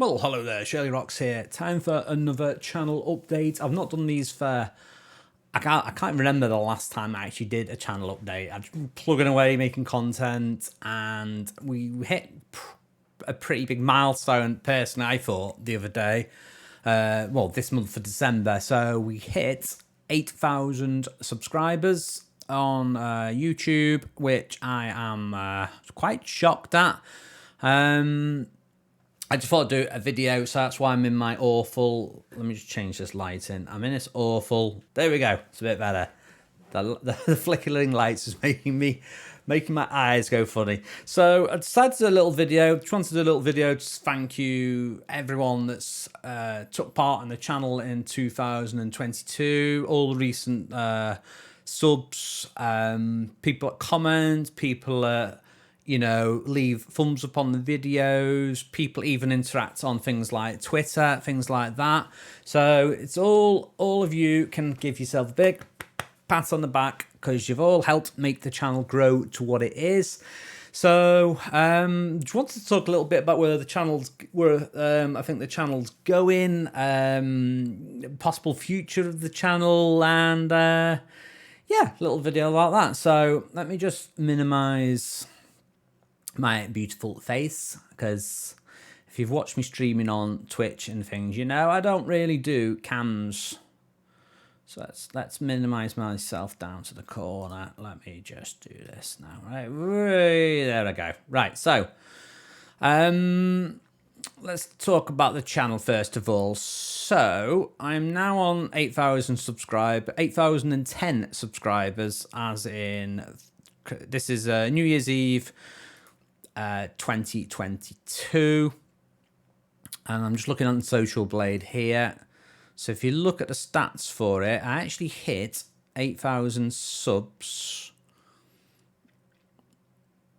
Well, hello there, Shirlierox here. Time for another channel update. I've not done these for... I can't remember the last time I actually did a channel update. I'm just plugging away, making content, and we hit a pretty big milestone, personally, I thought, the other day. Well, this month for December. So we hit 8,000 subscribers on YouTube, which I am quite shocked at. I just thought I'd do a video, so that's why I'm in my awful... Let me just change this lighting. I'm in this awful... There we go. It's a bit better. The flickering lights is making my eyes go funny. So I decided to do a little video. Just wanted to do a little video to thank you, everyone that's took part in the channel in 2022. All the recent subs, people that comment, people that... leave thumbs up on the videos. People even interact on things like Twitter, things like that. So it's all of you can give yourself a big pat on the back because you've all helped make the channel grow to what it is. So just wanted to talk a little bit about where the channel's I think the channel's going, possible future of the channel, and yeah, little video about that. So let me just minimize my beautiful face, because if you've watched me streaming on Twitch and things, I don't really do cams. So let's minimize myself down to the corner. Let me just do this now. Right, there we go. Right, so let's talk about the channel first of all. So I'm now on 8,010 subscribers, as in this is New Year's Eve 2022, and I'm just looking on Social Blade here. So if you look at the stats for it, I actually hit 8,000 subs.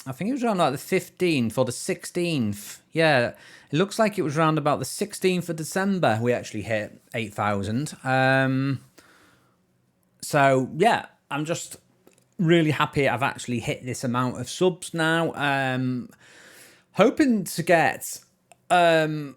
I think it was around like the 15th or the 16th. Yeah, it looks like it was around about the 16th of December we actually hit 8,000. So yeah, I'm just really happy I've actually hit this amount of subs now. Hoping to get... I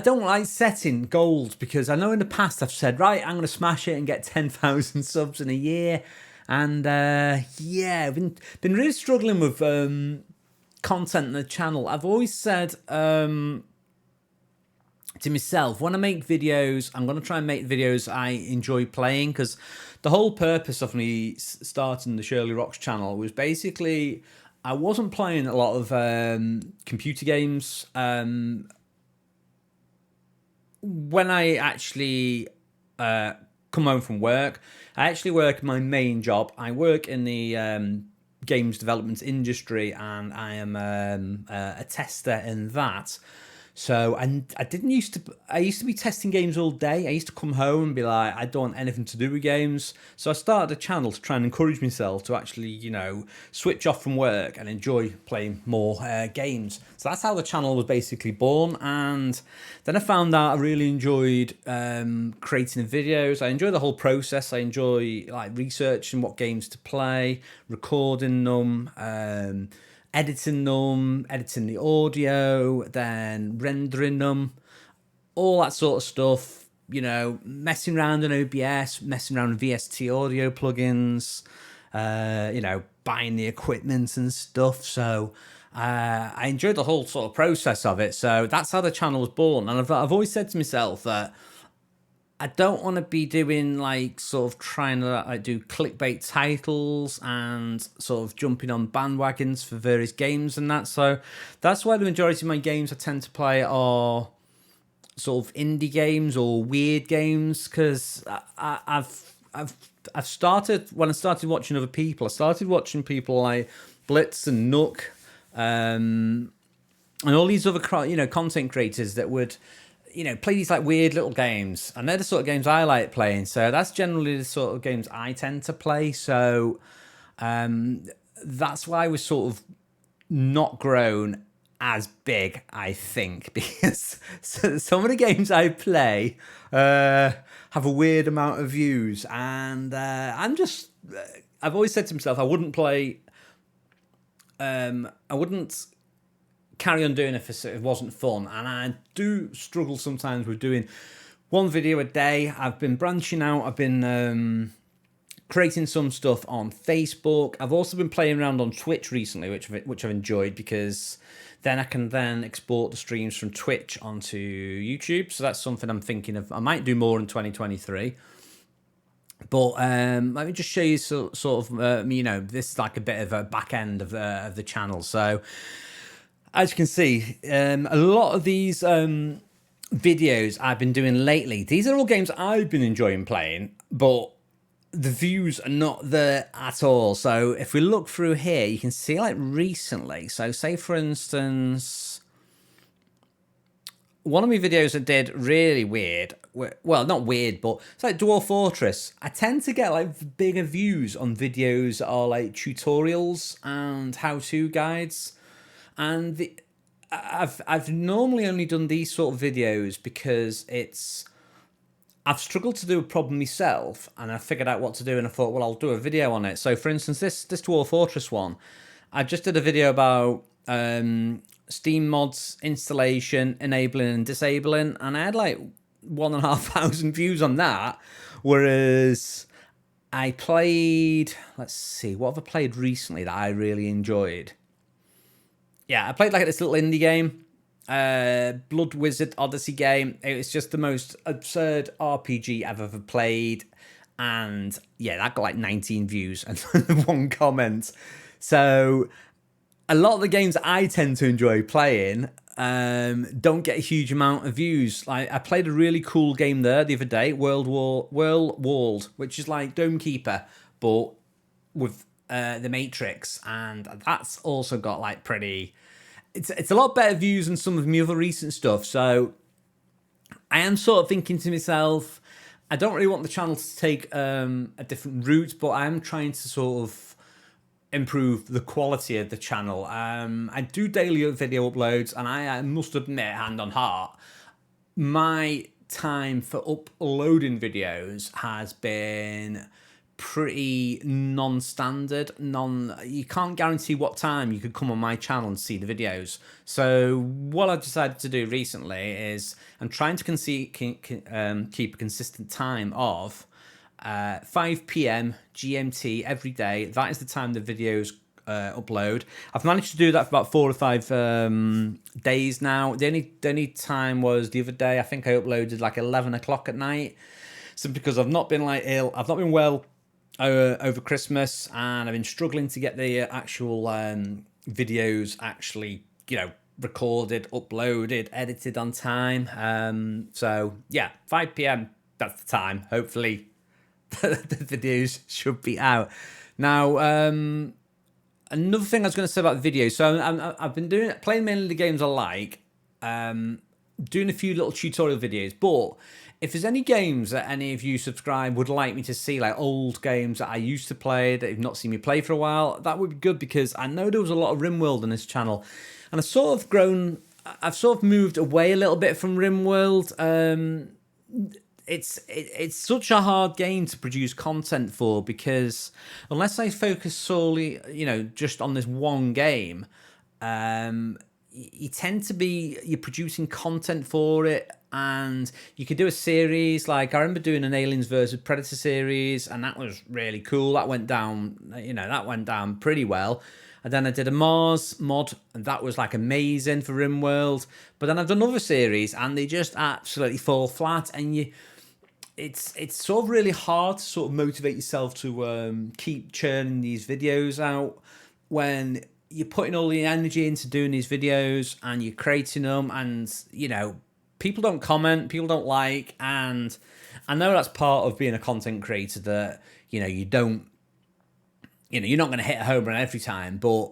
don't like setting goals, because I know in the past I've said, right, I'm going to smash it and get 10,000 subs in a year. And yeah, I've been really struggling with content on the channel. I've always said to myself, when I make videos, I'm going to try and make videos I enjoy playing, because the whole purpose of me starting the Shirlierox channel was basically I wasn't playing a lot of computer games. When I actually come home from work, I actually work my main job. I work in the games development industry, and I am a tester in that. So, and I used to be testing games all day. I used to come home and be like, I don't want anything to do with games. So I started a channel to try and encourage myself to actually, switch off from work and enjoy playing more games. So that's how the channel was basically born. And then I found out I really enjoyed creating videos. I enjoy the whole process. I enjoy researching what games to play, recording them, editing the audio, then rendering them, all that sort of stuff, messing around in OBS, messing around with VST audio plugins, buying the equipment and stuff. So I enjoyed the whole sort of process of it. So that's how the channel was born. And I've always said to myself that I don't want to be doing trying to do clickbait titles and sort of jumping on bandwagons for various games and that. So that's why the majority of my games I tend to play are sort of indie games or weird games, because I've started, when I started watching other people, I started watching people like Blitz and Nook, and all these other content creators that would play these weird little games, and they're the sort of games I like playing. So that's generally the sort of games I tend to play. So that's why we're sort of not grown as big, I think, because some of the games I play have a weird amount of views, and I've always said to myself I wouldn't carry on doing it if it wasn't fun. And I do struggle sometimes with doing one video a day. I've been branching out. I've been creating some stuff on Facebook. I've also been playing around on Twitch recently, which I've enjoyed, because then I can then export the streams from Twitch onto YouTube. So that's something I'm thinking of. I might do more in 2023. But let me just show you sort of, this is like a bit of a back end of the channel. So as you can see, a lot of these videos I've been doing lately, these are all games I've been enjoying playing, but the views are not there at all. So if we look through here, you can see like recently. So say for instance, one of my videos I did really weird. Well, not weird, but it's like Dwarf Fortress. I tend to get like bigger views on videos that are like tutorials and how-to guides. And I've normally only done these sort of videos because I've struggled to do a problem myself, and I figured out what to do, and I thought, well, I'll do a video on it. So, for instance, this Dwarf Fortress one, I just did a video about Steam mods installation, enabling and disabling, and I had like 1,500 views on that. Whereas I played, let's see, what have I played recently that I really enjoyed? Yeah, I played like this little indie game. Blood Wizard Odyssey game. It was just the most absurd RPG I've ever played, and yeah, that got like 19 views and one comment. So a lot of the games I tend to enjoy playing don't get a huge amount of views. Like I played a really cool game there the other day, World Walled, which is like Dome Keeper, but with the Matrix, and that's also got like pretty. It's a lot better views than some of my other recent stuff. So I am sort of thinking to myself, I don't really want the channel to take a different route, but I am trying to sort of improve the quality of the channel. I do daily video uploads, and I must admit, hand on heart, my time for uploading videos has been pretty non-standard. You can't guarantee what time you could come on my channel and see the videos. So what I've decided to do recently is I'm trying to keep a consistent time of 5 p.m. GMT every day. That is the time the videos upload. I've managed to do that for about 4 or 5 days now. The only time was the other day. I think I uploaded like 11 o'clock at night. So because I've not been like ill, I've not been well over Christmas, and I've been struggling to get the actual videos actually, recorded, uploaded, edited on time. So yeah, 5 p.m. that's the time. Hopefully the videos should be out. Now, another thing I was going to say about the videos. So I've been playing mainly the games I like, doing a few little tutorial videos, but if there's any games that any of you subscribe would like me to see, like old games that I used to play that you've not seen me play for a while, that would be good, because I know there was a lot of RimWorld on this channel, and I've sort of moved away a little bit from RimWorld. It's such a hard game to produce content for, because unless I focus solely, just on this one game, you tend to be, you're producing content for it, and you could do a series. Like I remember doing an Aliens vs Predator series, and that was really cool. That went down, pretty well. And then I did a Mars mod, and that was like amazing for RimWorld. But then I've done other series, and they just absolutely fall flat, and it's sort of really hard to sort of motivate yourself to keep churning these videos out when you're putting all the energy into doing these videos and you're creating them, and people don't comment, people don't like, and I know that's part of being a content creator, that you don't, you're not going to hit a home run every time, but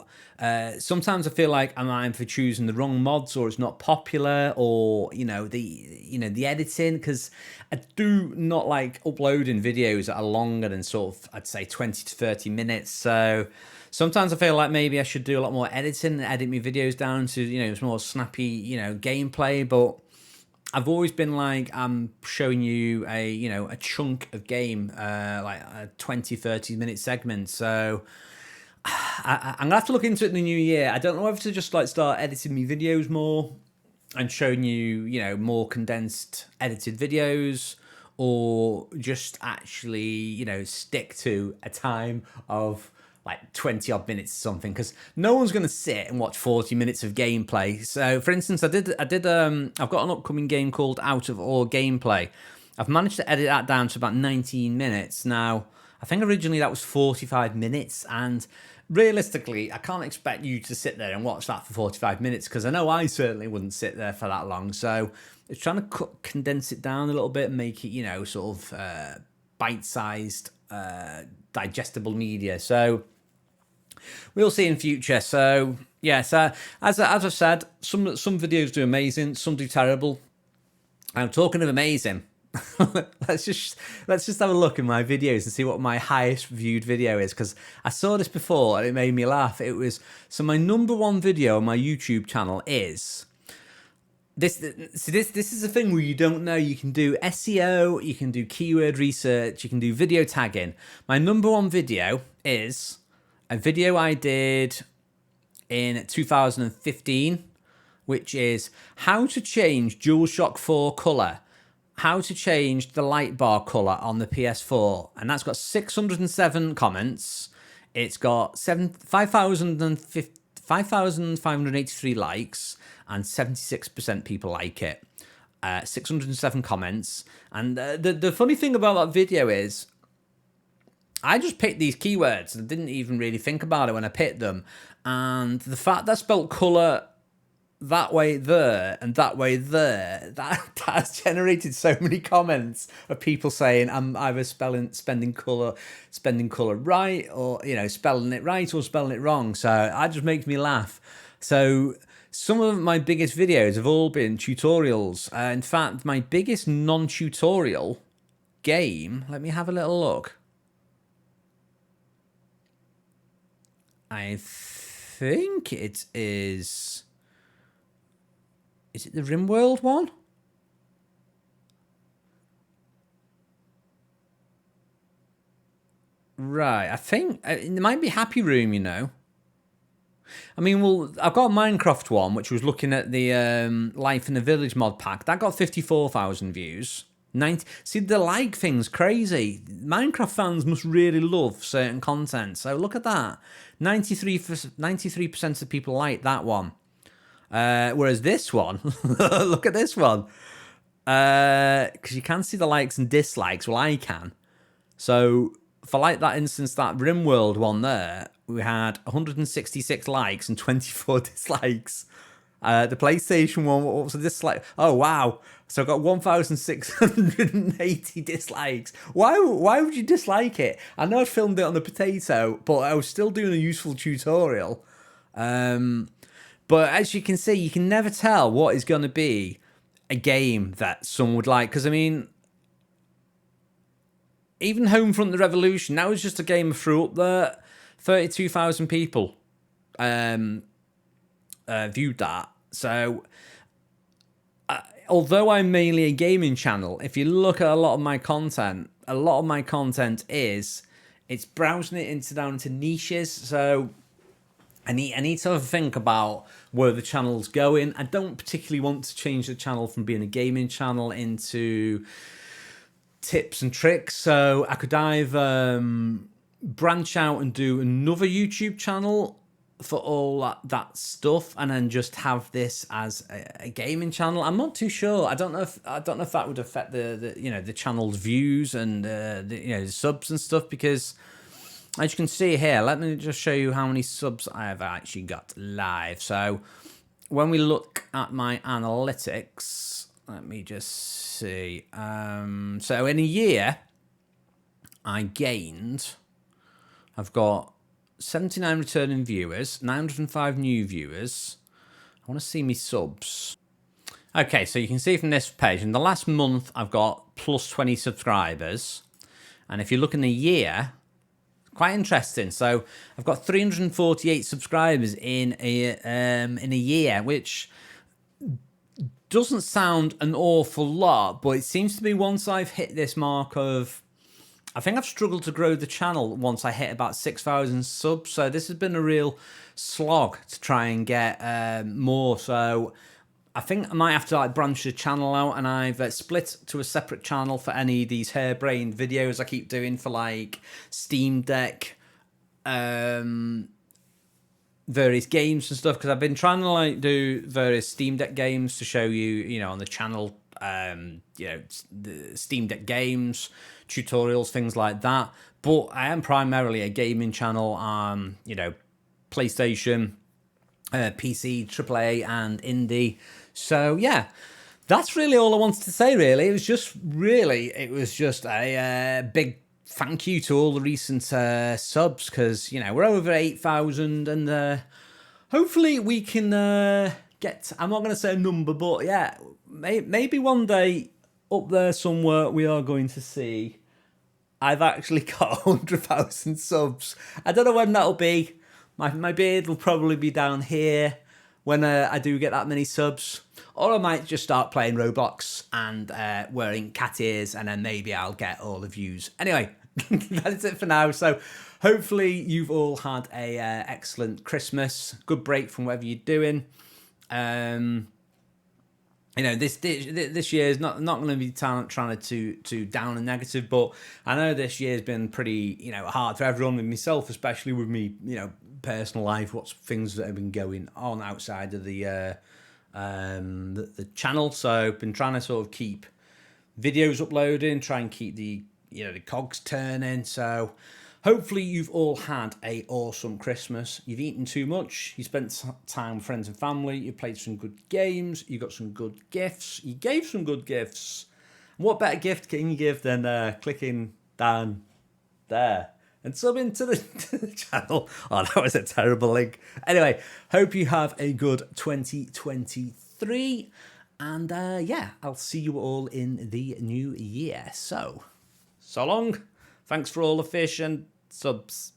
sometimes I feel like I'm either choosing the wrong mods, or it's not popular, or the editing, because I do not like uploading videos that are longer than sort of, I'd say, 20 to 30 minutes. So sometimes I feel like maybe I should do a lot more editing and edit my videos down to more snappy gameplay. But I've always been like, I'm showing you a chunk of game, like a 20, 30 minute segment. So I'm gonna have to look into it in the new year. I don't know whether to just like start editing me videos more and showing you, more condensed edited videos, or just actually, stick to a time of like 20 odd minutes or something, because no one's going to sit and watch 40 minutes of gameplay. So for instance, I've got an upcoming game called Out of Ore Gameplay. I've managed to edit that down to about 19 minutes. Now, I think originally that was 45 minutes, and realistically, I can't expect you to sit there and watch that for 45 minutes, because I know I certainly wouldn't sit there for that long. So it's trying to condense it down a little bit and make it, sort of bite-sized, digestible media. So we'll see in future. So yes, as I've said, some videos do amazing, some do terrible. I'm talking of amazing. let's just have a look in my videos and see what my highest viewed video is, because I saw this before and it made me laugh. So my number one video on my YouTube channel is this. So this is a thing where you don't know. You can do SEO, you can do keyword research, you can do video tagging. My number one video is a video I did in 2015, which is how to change DualShock 4 color. How to change the light bar color on the PS4, and that's got 607 comments. It's got 5,583 likes, and 76% people like it. 607 comments, and the funny thing about that video is, I just picked these keywords and didn't even really think about it when I picked them, and the fact that I spelt color that way there and that way there, that has generated so many comments of people saying I'm either spending color right, or spelling it right or spelling it wrong. So that just makes me laugh. So some of my biggest videos have all been tutorials. In fact, my biggest non-tutorial game, let me have a little look. I think it is. Is it the RimWorld one? Right, I think it might be Happy Room, I mean, well, I've got a Minecraft one, which was looking at the Life in the Village mod pack. That got 54,000 views. See, the like thing's crazy. Minecraft fans must really love certain content. So look at that. 93% of people like that one. Whereas this one, look at this one. Because you can see the likes and dislikes. Well, I can. So for like that instance, that RimWorld one there, we had 166 likes and 24 dislikes. The PlayStation one, what was the dislike? Oh, wow. So I got 1,680 dislikes. Why would you dislike it? I know I filmed it on the potato, but I was still doing a useful tutorial. But as you can see, you can never tell what is going to be a game that someone would like. Because, I mean, even Homefront: The Revolution, that was just a game I threw up there. 32,000 people viewed that. So, although I'm mainly a gaming channel, if you look at a lot of my content is, it's browsing it down into niches. So I need to have a think about where the channel's going. I don't particularly want to change the channel from being a gaming channel into tips and tricks. So I could either branch out and do another YouTube channel for all that stuff, and then just have this as a gaming channel. I'm not too sure. I don't know if that would affect the channel's views and the subs and stuff, because as you can see here, let me just show you how many subs I have actually got live. So when we look at my analytics, let me just see. So in a year, I've got 79 returning viewers, 905 new viewers. I want to see me subs. Okay, so you can see from this page, in the last month, I've got plus 20 subscribers. And if you look in the year, quite interesting. So I've got 348 subscribers in a year, which doesn't sound an awful lot, but it seems to be once I've hit this mark of I think I've struggled to grow the channel once I hit about 6,000 subs. So this has been a real slog to try and get more. So I think I might have to like branch the channel out, and I've split to a separate channel for any of these harebrained videos I keep doing for like Steam Deck, various games and stuff, because I've been trying to like do various Steam Deck games to show you, on the channel, the Steam Deck games, tutorials, things like that. But I am primarily a gaming channel on, PlayStation, PC, AAA, and indie. So yeah, that's really all I wanted to say. Really, it was just a big thank you to all the recent subs, because we're over 8,000, and hopefully we can get. I'm not going to say a number, but yeah, maybe one day up there somewhere we are going to see. I've actually got 100,000 subs. I don't know when that'll be. My beard will probably be down here when I do get that many subs. Or I might just start playing Roblox and wearing cat ears, and then maybe I'll get all the views. Anyway, that's it for now. So hopefully you've all had a excellent Christmas, good break from whatever you're doing. This year is not going to be trying to down and negative, but I know this year's been pretty hard for everyone, and myself especially, with me personal life, what's things that have been going on outside of the channel. So I've been trying to sort of keep videos uploading, try and keep the the cogs turning. So hopefully you've all had a awesome Christmas. You've eaten too much, you spent time with friends and family, you played some good games, you got some good gifts, you gave some good gifts. What better gift can you give than clicking down there and subbing to the channel? Oh, that was a terrible link. Anyway, hope you have a good 2023. And yeah, I'll see you all in the new year. So long. Thanks for all the fish and subs.